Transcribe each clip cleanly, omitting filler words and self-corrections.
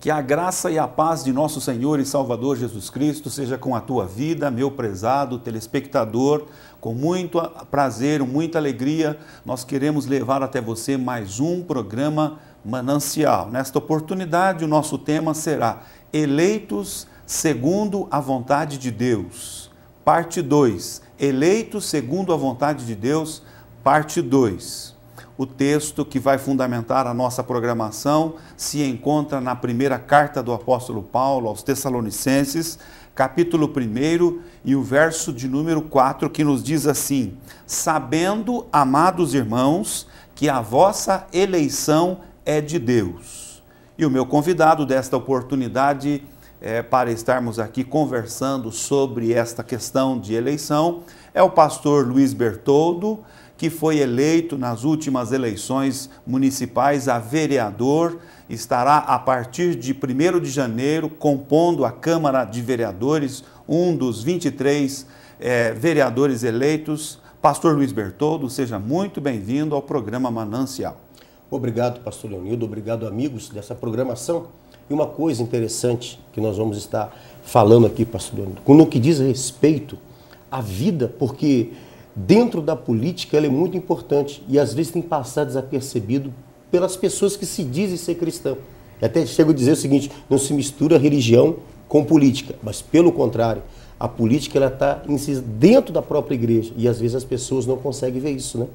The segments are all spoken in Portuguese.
Que a graça e a paz de nosso Senhor e Salvador Jesus Cristo seja com a tua vida, meu prezado telespectador. Com muito prazer, muita alegria, nós queremos levar até você mais um programa Manancial. Nesta oportunidade, o nosso tema será Eleitos segundo a vontade de Deus. Parte 2. Eleitos segundo a vontade de Deus, parte 2. O texto que vai fundamentar a nossa programação se encontra na primeira carta do apóstolo Paulo aos Tessalonicenses, capítulo 1 e o verso de número 4, que nos diz assim: sabendo, amados irmãos, que a vossa eleição é de Deus. E o meu convidado desta oportunidade, para estarmos aqui conversando sobre esta questão de eleição, é o pastor Luiz Bertoldo, que foi eleito nas últimas eleições municipais a vereador, estará a partir de 1º de janeiro compondo a Câmara de Vereadores, um dos 23 vereadores eleitos. Pastor Luiz Bertoldo, seja muito bem-vindo ao programa Manancial. Obrigado, pastor Leonildo, obrigado, amigos dessa programação. E uma coisa interessante que nós vamos estar falando aqui, pastor Leonildo, no que diz respeito à vida, porque dentro da política ela é muito importante e às vezes tem passado desapercebido pelas pessoas que se dizem ser cristãs. Até chego a dizer o seguinte: não se mistura religião com política, mas pelo contrário, a política ela está dentro da própria igreja e às vezes as pessoas não conseguem ver isso, né?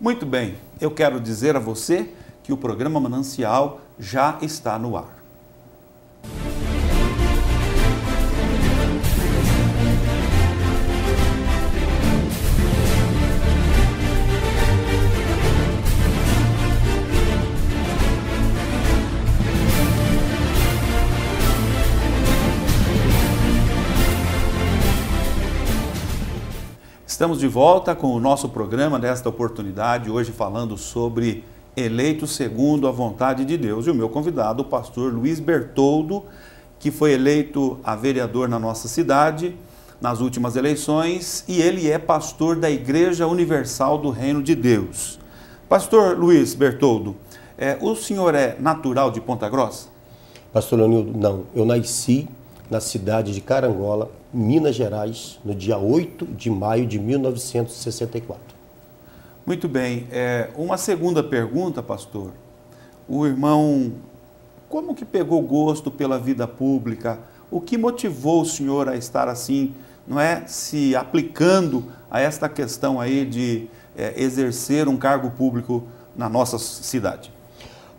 Muito bem, eu quero dizer a você que o programa Manancial já está no ar. Estamos de volta com o nosso programa desta oportunidade, hoje falando sobre eleitos segundo a vontade de Deus. E o meu convidado, o pastor Luiz Bertoldo, que foi eleito a vereador na nossa cidade nas últimas eleições, e ele é pastor da Igreja Universal do Reino de Deus. Pastor Luiz Bertoldo, o senhor é natural de Ponta Grossa? Pastor Leonildo, não. Eu nasci na cidade de Carangola, Minas Gerais, no dia 8 de maio de 1964. Muito bem. Uma segunda pergunta, pastor. O irmão, como que pegou gosto pela vida pública? O que motivou o senhor a estar assim, se aplicando a esta questão aí de exercer um cargo público na nossa cidade?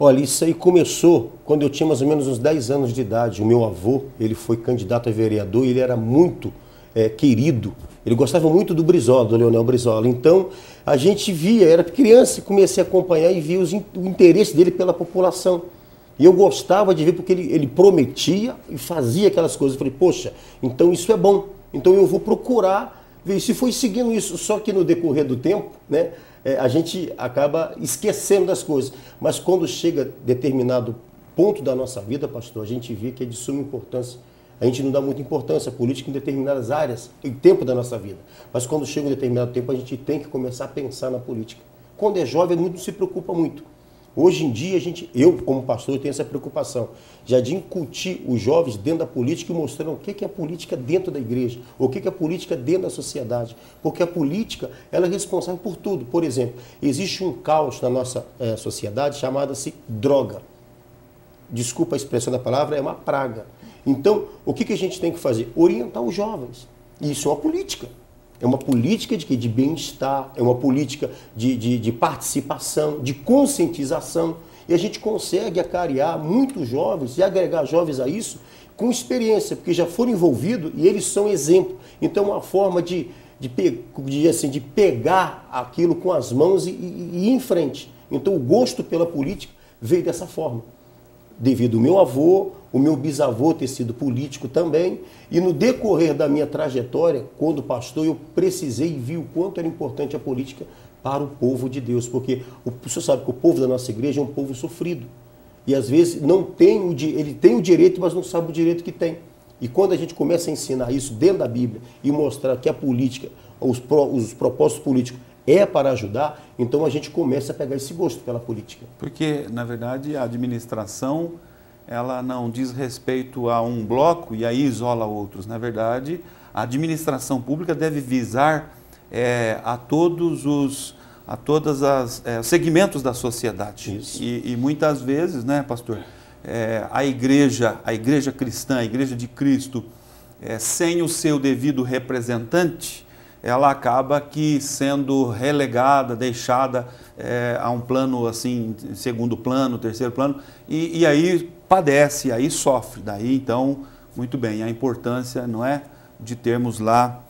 Olha, isso aí começou quando eu tinha mais ou menos uns 10 anos de idade. O meu avô, ele foi candidato a vereador e ele era muito querido. Ele gostava muito do Brizola, do Leonel Brizola. Então, a gente via, era criança, comecei a acompanhar e via o interesse dele pela população. E eu gostava de ver porque ele prometia e fazia aquelas coisas. Eu falei, poxa, então isso é bom. Então eu vou procurar ver se foi seguindo isso. Só que no decorrer do tempo, né? A gente acaba esquecendo das coisas. Mas quando chega determinado ponto da nossa vida, pastor, a gente vê que é de suma importância. A gente não dá muita importância à política em determinadas áreas, em tempo da nossa vida. Mas quando chega um determinado tempo, a gente tem que começar a pensar na política. Quando é jovem, não se preocupa muito. Hoje em dia, eu como pastor, tenho essa preocupação, já de incutir os jovens dentro da política e mostrando o que é a política dentro da igreja, o que é a política dentro da sociedade, porque a política ela é responsável por tudo. Por exemplo, existe um caos na nossa sociedade chamado-se droga. Desculpa a expressão da palavra, é uma praga. Então, o que a gente tem que fazer? Orientar os jovens. Isso é uma política. É uma política de bem-estar, é uma política de participação, de conscientização. E a gente consegue acarear muitos jovens e agregar jovens a isso com experiência, porque já foram envolvidos e eles são exemplo. Então, uma forma de pegar aquilo com as mãos e ir em frente. Então, o gosto pela política veio dessa forma. Devido ao meu avô, o meu bisavô ter sido político também, e no decorrer da minha trajetória, quando pastor, eu precisei e vi o quanto era importante a política para o povo de Deus, porque o senhor sabe que o povo da nossa igreja é um povo sofrido, e às vezes ele tem o direito, mas não sabe o direito que tem. E quando a gente começa a ensinar isso dentro da Bíblia e mostrar que a política, os propósitos políticos é para ajudar, então a gente começa a pegar esse gosto pela política. Porque, na verdade, a administração ela não diz respeito a um bloco e aí isola outros. Na verdade, a administração pública deve visar a todos os segmentos da sociedade. Isso. E muitas vezes, né, pastor, a igreja cristã, a igreja de Cristo, sem o seu devido representante, ela acaba que sendo relegada, deixada a um plano assim, segundo plano, terceiro plano, e aí padece, aí sofre. Daí então, muito bem, a importância, não é, de termos lá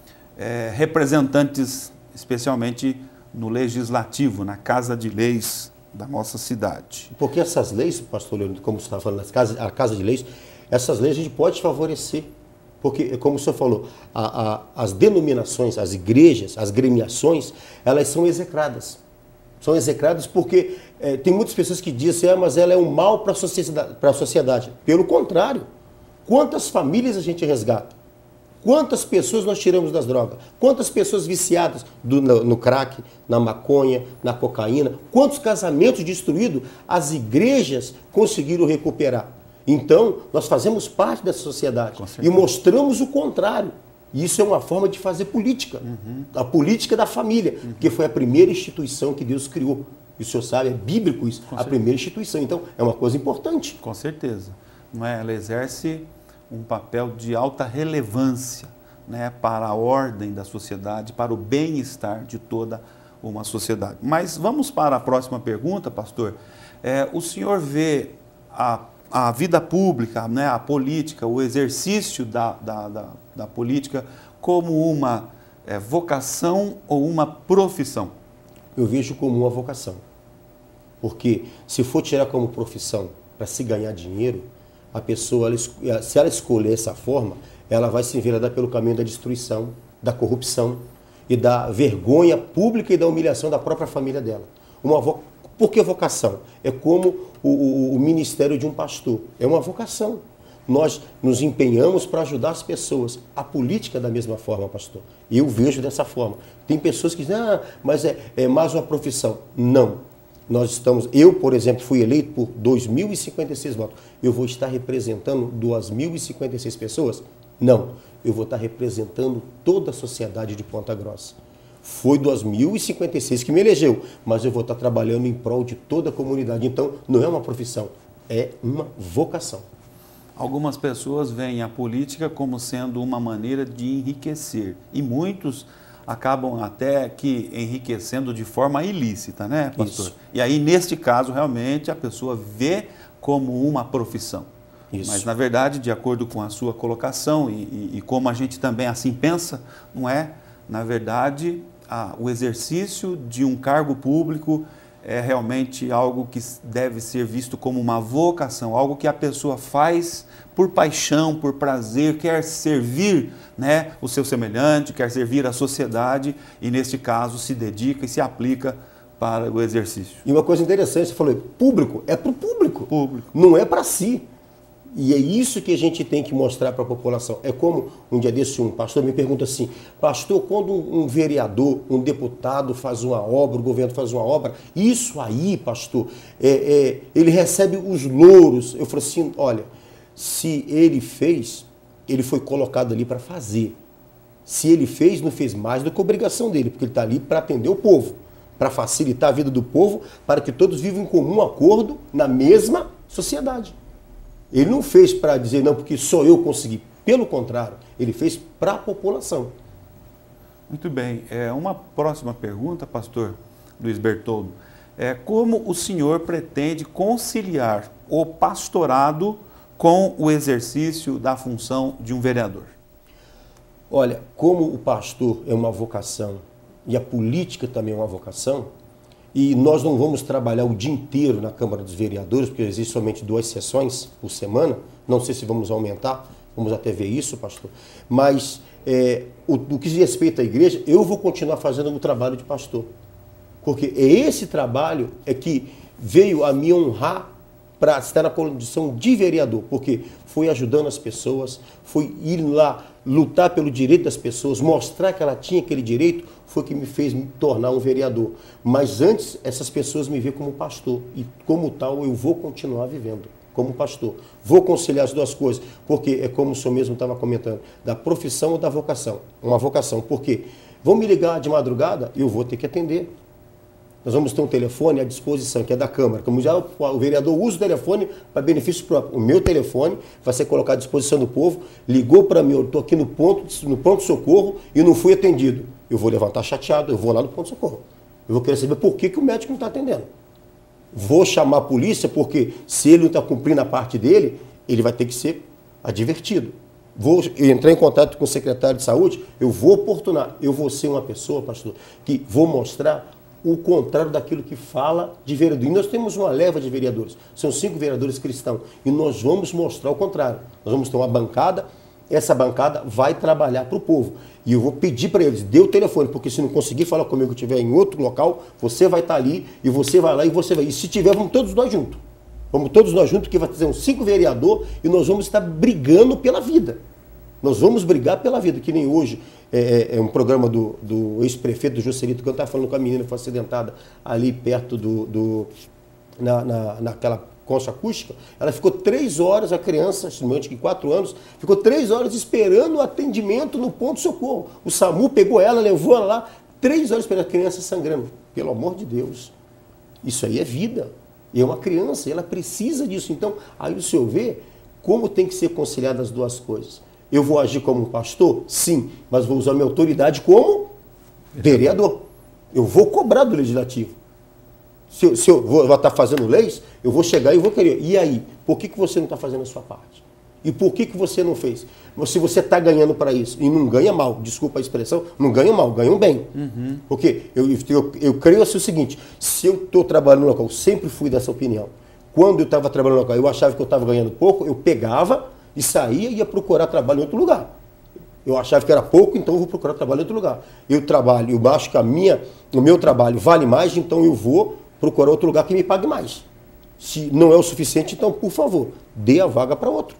representantes, especialmente no legislativo, na Casa de Leis da nossa cidade. Porque essas leis, pastor Leandro, como você estava falando, a Casa de Leis, essas leis a gente pode favorecer. Porque, como o senhor falou, as denominações, as igrejas, as gremiações, elas são execradas. São execradas porque tem muitas pessoas que dizem, mas ela é um mal para a sociedade. Pelo contrário, quantas famílias a gente resgata? Quantas pessoas nós tiramos das drogas? Quantas pessoas viciadas no crack, na maconha, na cocaína? Quantos casamentos destruídos as igrejas conseguiram recuperar? Então, nós fazemos parte dessa sociedade e mostramos o contrário. E isso é uma forma de fazer política. A política da família, que foi a primeira instituição que Deus criou. E o senhor sabe, é bíblico isso, a primeira instituição. Então, é uma coisa importante. Com certeza. Não é? Ela exerce um papel de alta relevância, né, para a ordem da sociedade, para o bem-estar de toda uma sociedade. Mas vamos para a próxima pergunta, pastor. O senhor vê a vida pública, né, a política, o exercício da política como uma vocação ou uma profissão? Eu vejo como uma vocação. Porque se for tirar como profissão para se ganhar dinheiro, a pessoa, se ela escolher essa forma, ela vai se enveredar pelo caminho da destruição, da corrupção e da vergonha pública e da humilhação da própria família dela. Por que vocação? É como o ministério de um pastor. É uma vocação. Nós nos empenhamos para ajudar as pessoas. A política é da mesma forma, pastor. Eu vejo dessa forma. Tem pessoas que dizem, mas é mais uma profissão. Não. Eu, por exemplo, fui eleito por 2.056 votos. Eu vou estar representando 2.056 pessoas? Não. Eu vou estar representando toda a sociedade de Ponta Grossa. Foi 2.056 que me elegeu, mas eu vou estar trabalhando em prol de toda a comunidade. Então, não é uma profissão, é uma vocação. Algumas pessoas veem a política como sendo uma maneira de enriquecer. E muitos acabam até que enriquecendo de forma ilícita, né, pastor? Isso. E aí, neste caso, realmente, a pessoa vê como uma profissão. Isso. Mas, na verdade, de acordo com a sua colocação e como a gente também assim pensa, não é? Na verdade, o exercício de um cargo público é realmente algo que deve ser visto como uma vocação, algo que a pessoa faz por paixão, por prazer, quer servir, né, o seu semelhante, quer servir a sociedade e, neste caso, se dedica e se aplica para o exercício. E uma coisa interessante, você falou, público é para o público, público, não é para si. E é isso que a gente tem que mostrar para a população. É como um dia desse um pastor me pergunta assim, pastor, quando um vereador, um deputado faz uma obra, o governo faz uma obra, isso aí, pastor, ele recebe os louros. Eu falei assim, olha, se ele fez, ele foi colocado ali para fazer. Se ele fez, não fez mais do que a obrigação dele, porque ele está ali para atender o povo, para facilitar a vida do povo, para que todos vivam em comum acordo na mesma sociedade. Ele não fez para dizer, não, porque só eu consegui. Pelo contrário, ele fez para a população. Muito bem. Uma próxima pergunta, pastor Luiz Bertoldo. Como o senhor pretende conciliar o pastorado com o exercício da função de um vereador? Olha, como o pastor é uma vocação e a política também é uma vocação, e nós não vamos trabalhar o dia inteiro na Câmara dos Vereadores, porque existem somente 2 sessões por semana. Não sei se vamos aumentar, vamos até ver isso, pastor. Mas o que diz respeito à igreja, eu vou continuar fazendo o trabalho de pastor. Porque esse trabalho que veio a me honrar para estar na condição de vereador, porque foi ajudando as pessoas, foi ir lá lutar pelo direito das pessoas, mostrar que ela tinha aquele direito, foi que me fez me tornar um vereador. Mas antes, essas pessoas me veem como pastor, e como tal eu vou continuar vivendo como pastor. Vou conciliar as duas coisas, porque é como o senhor mesmo estava comentando, da profissão ou da vocação. Uma vocação, porque vão me ligar de madrugada, eu vou ter que atender. Nós vamos ter um telefone à disposição, que é da Câmara. Como já o vereador usa o telefone para benefício próprio. O meu telefone vai ser colocado à disposição do povo. Ligou para mim, eu estou aqui no pronto-socorro e não fui atendido. Eu vou levantar chateado, eu vou lá no pronto-socorro. Eu vou querer saber por que o médico não está atendendo. Vou chamar a polícia, porque se ele não está cumprindo a parte dele, ele vai ter que ser advertido. Vou entrar em contato com o secretário de saúde, eu vou oportunar. Eu vou ser uma pessoa, pastor, que vou mostrar o contrário daquilo que fala de vereador. E nós temos uma leva de vereadores, são 5 vereadores cristãos, e nós vamos mostrar o contrário. Nós vamos ter uma bancada, essa bancada vai trabalhar para o povo. E eu vou pedir para eles, dê o telefone, porque se não conseguir falar comigo, estiver em outro local, você vai estar ali, e você vai lá, e você vai. E se tiver, vamos todos nós juntos. Vamos todos nós juntos, que vai ter uns 5 vereadores, e nós vamos estar brigando pela vida. Nós vamos brigar pela vida, que nem hoje é um programa do ex-prefeito do Joselito, que eu estava falando com a menina que foi acidentada ali perto naquela concha acústica. Ela ficou 3 horas, a criança, acho que 4 anos, ficou 3 horas esperando o atendimento no ponto-socorro. O SAMU pegou ela, levou ela lá, 3 horas esperando a criança sangrando. Pelo amor de Deus, isso aí é vida. E é uma criança, ela precisa disso. Então, aí o senhor vê como tem que ser conciliadas as duas coisas. Eu vou agir como pastor? Sim, mas vou usar minha autoridade como vereador. Eu vou cobrar do legislativo. Se eu vou estar fazendo leis, eu vou chegar e vou querer. E aí? Por que você não está fazendo a sua parte? E por que você não fez? Se você está ganhando para isso, e não ganha mal, desculpa a expressão, não ganha mal, ganham bem. Uhum. Porque eu creio assim o seguinte, se eu estou trabalhando no local, eu sempre fui dessa opinião. Quando eu estava trabalhando no local, eu achava que eu estava ganhando pouco, eu pegava e saía e ia procurar trabalho em outro lugar. Eu achava que era pouco, então eu vou procurar trabalho em outro lugar. Eu trabalho, eu acho que o meu trabalho vale mais, então eu vou procurar outro lugar que me pague mais. Se não é o suficiente, então, por favor, dê a vaga para outro.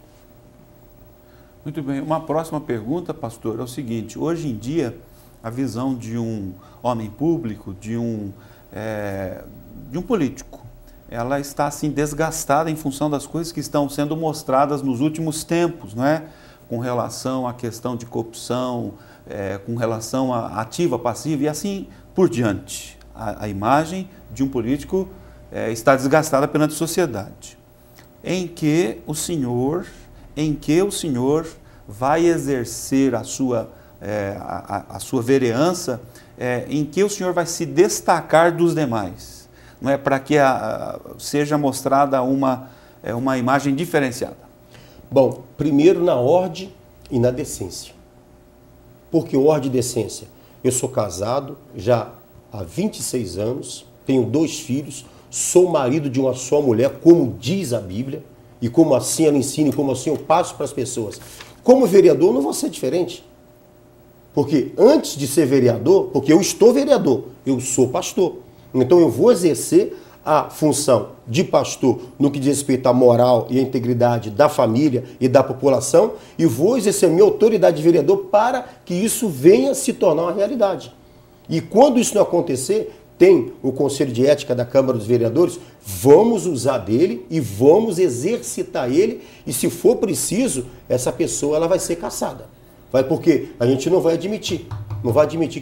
Muito bem. Uma próxima pergunta, pastor, é o seguinte. Hoje em dia, a visão de um homem público, de um político, ela está assim desgastada em função das coisas que estão sendo mostradas nos últimos tempos, não é? Com relação à questão de corrupção, com relação à ativa, passiva e assim por diante. A imagem de um político está desgastada perante a sociedade. Em que o senhor vai exercer a sua vereança, em que o senhor vai se destacar dos demais. Não é, para que seja mostrada uma imagem diferenciada? Bom, primeiro na ordem e na decência. Por que ordem e decência? Eu sou casado já há 26 anos, tenho 2 filhos, sou marido de uma só mulher, como diz a Bíblia, e como assim ela ensina, e como assim eu passo para as pessoas. Como vereador, eu não vou ser diferente. Porque antes de ser vereador, porque eu estou vereador, eu sou pastor. Então eu vou exercer a função de pastor no que diz respeito à moral e à integridade da família e da população e vou exercer a minha autoridade de vereador para que isso venha se tornar uma realidade. E quando isso não acontecer, tem o Conselho de Ética da Câmara dos Vereadores, vamos usar dele e vamos exercitar ele e se for preciso, essa pessoa ela vai ser cassada. Porque a gente não vai admitir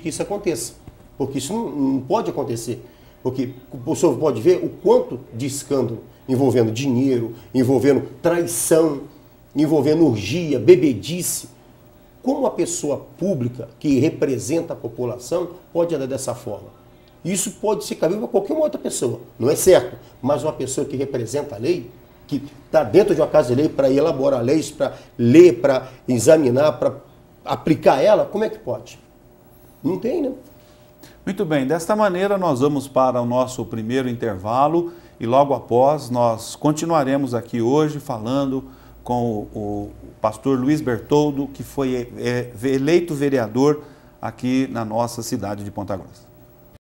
que isso aconteça, porque isso não pode acontecer. Porque o senhor pode ver o quanto de escândalo envolvendo dinheiro, envolvendo traição, envolvendo orgia, bebedice. Como a pessoa pública que representa a população pode andar dessa forma? Isso pode ser cabível para qualquer outra pessoa, não é certo? Mas uma pessoa que representa a lei, que está dentro de uma casa de lei para elaborar leis, para ler, para examinar, para aplicar ela, como é que pode? Não tem, né? Muito bem, desta maneira nós vamos para o nosso primeiro intervalo e logo após nós continuaremos aqui hoje falando com o pastor Luiz Bertoldo, que foi eleito vereador aqui na nossa cidade de Ponta Grossa.